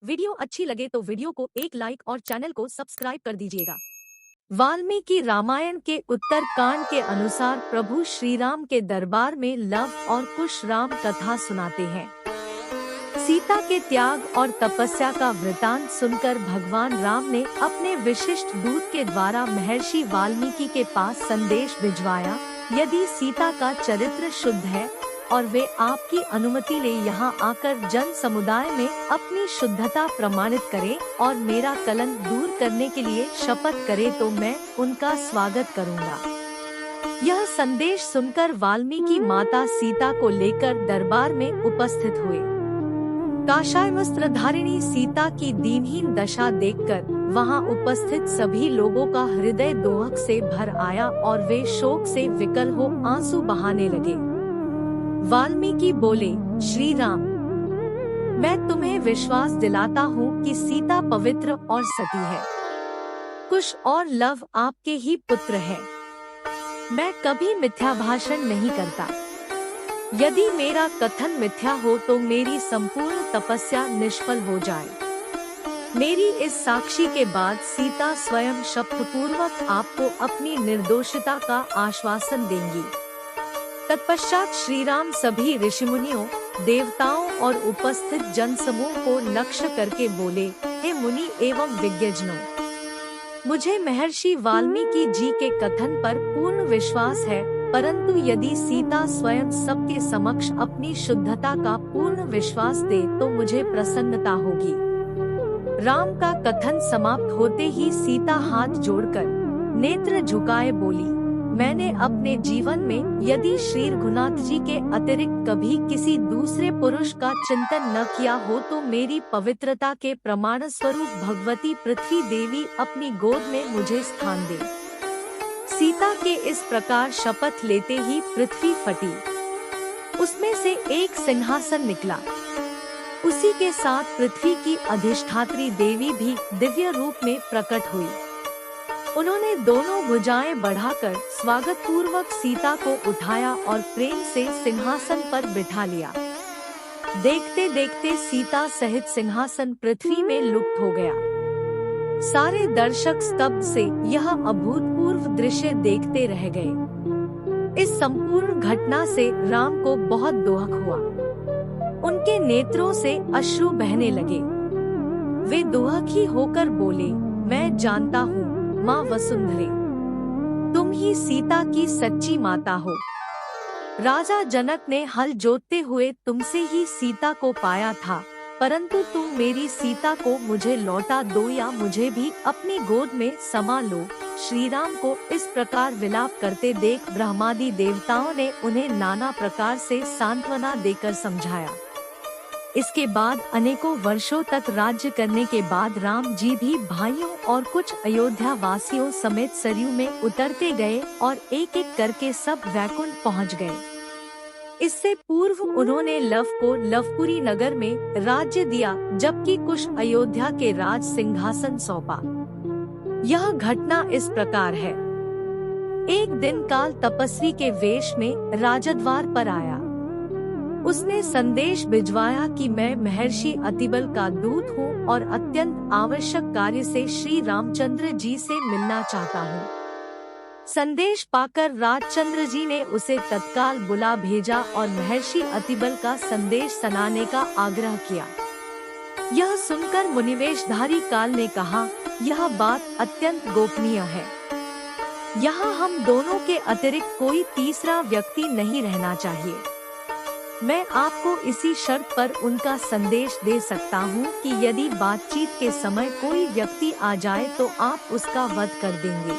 Video अच्छी लगे तो वीडियो को एक लाइक और चैनल को सब्सक्राइब कर दीजिएगा। वाल्मीकि रामायण के उत्तर कांड के अनुसार प्रभु श्री राम के दरबार में लव और कुश राम कथा सुनाते हैं। सीता के त्याग और तपस्या का वृतांत सुनकर भगवान राम ने अपने विशिष्ट दूत के द्वारा महर्षि वाल्मीकि के पास संदेश भिजवाया। यदि सीता का चरित्र शुद्ध है और वे आपकी अनुमति ले यहाँ आकर जन समुदाय में अपनी शुद्धता प्रमाणित करें और मेरा कलंक दूर करने के लिए शपथ करें तो मैं उनका स्वागत करूँगा। यह संदेश सुनकर वाल्मीकि माता सीता को लेकर दरबार में उपस्थित हुए। काषाय वस्त्र धारिणी सीता की दीनहीन दशा देखकर वहां उपस्थित सभी लोगों का हृदय दोहक से भर आया और वे शोक से विकल हो आंसू बहाने लगे। वाल्मीकि बोले, श्री राम, मैं तुम्हें विश्वास दिलाता हूँ कि सीता पवित्र और सती है। कुश और लव आपके ही पुत्र हैं। मैं कभी मिथ्या भाषण नहीं करता। यदि मेरा कथन मिथ्या हो तो मेरी संपूर्ण तपस्या निष्फल हो जाए। मेरी इस साक्षी के बाद सीता स्वयं शपथपूर्वक आपको अपनी निर्दोषिता का आश्वासन देंगी। तत्पश्चात श्री राम सभी ऋषिमुनियों, देवताओं और उपस्थित जनसमूह को लक्ष्य करके बोले, हे मुनि एवं विज्ञजनों, मुझे महर्षि वाल्मीकि जी के कथन पर पूर्ण विश्वास है, परंतु यदि सीता स्वयं सबके समक्ष अपनी शुद्धता का पूर्ण विश्वास दे तो मुझे प्रसन्नता होगी। राम का कथन समाप्त होते ही सीता हाथ जोड़कर नेत्र झुकाए बोली, मैंने अपने जीवन में यदि श्री रघुनाथ जी के अतिरिक्त कभी किसी दूसरे पुरुष का चिंतन न किया हो तो मेरी पवित्रता के प्रमाण स्वरूप भगवती पृथ्वी देवी अपनी गोद में मुझे स्थान दे। सीता के इस प्रकार शपथ लेते ही पृथ्वी फटी। उसमें से एक सिंहासन निकला। उसी के साथ पृथ्वी की अधिष्ठात्री देवी भी दिव्य रूप में प्रकट हुई। उन्होंने दोनों भुजाएं बढ़ाकर स्वागत पूर्वक सीता को उठाया और प्रेम से सिंहासन पर बिठा लिया। देखते देखते सीता सहित सिंहासन पृथ्वी में लुप्त हो गया। सारे दर्शक स्तब्ध से यह अभूतपूर्व दृश्य देखते रह गए। इस संपूर्ण घटना से राम को बहुत दोहक हुआ। उनके नेत्रों से अश्रु बहने लगे। वे दोहखी होकर बोले, मैं जानता हूँ माँ वसुंधरे, तुम ही सीता की सच्ची माता हो। राजा जनक ने हल जोतते हुए तुमसे ही सीता को पाया था, परंतु तुम मेरी सीता को मुझे लौटा दो या मुझे भी अपनी गोद में समा लो। श्री राम को इस प्रकार विलाप करते देख ब्रह्मादि देवताओं ने उन्हें नाना प्रकार से सांत्वना देकर समझाया। इसके बाद अनेकों वर्षों तक राज्य करने के बाद राम जी भी भाइयों और कुछ अयोध्या वासियों समेत सरयू में उतरते गए और एक एक करके सब वैकुंठ पहुंच गए। इससे पूर्व उन्होंने लव को लवपुरी नगर में राज्य दिया, जबकि कुश अयोध्या के राज सिंहासन सौंपा। यह घटना इस प्रकार है। एक दिन काल तपस्वी के वेश में राजद्वार पर आया। उसने संदेश भिजवाया कि मैं महर्षि अतिबल का दूत हूँ और अत्यंत आवश्यक कार्य से श्री रामचंद्र जी से मिलना चाहता हूँ। संदेश पाकर राजचंद्र जी ने उसे तत्काल बुला भेजा और महर्षि अतिबल का संदेश सुनाने का आग्रह किया। यह सुनकर मुनिवेशधारी काल ने कहा, यह बात अत्यंत गोपनीय है। यहाँ हम दोनों के अतिरिक्त कोई तीसरा व्यक्ति नहीं रहना चाहिए। मैं आपको इसी शर्त पर उनका संदेश दे सकता हूँ कि यदि बातचीत के समय कोई व्यक्ति आ जाए तो आप उसका वध कर देंगे।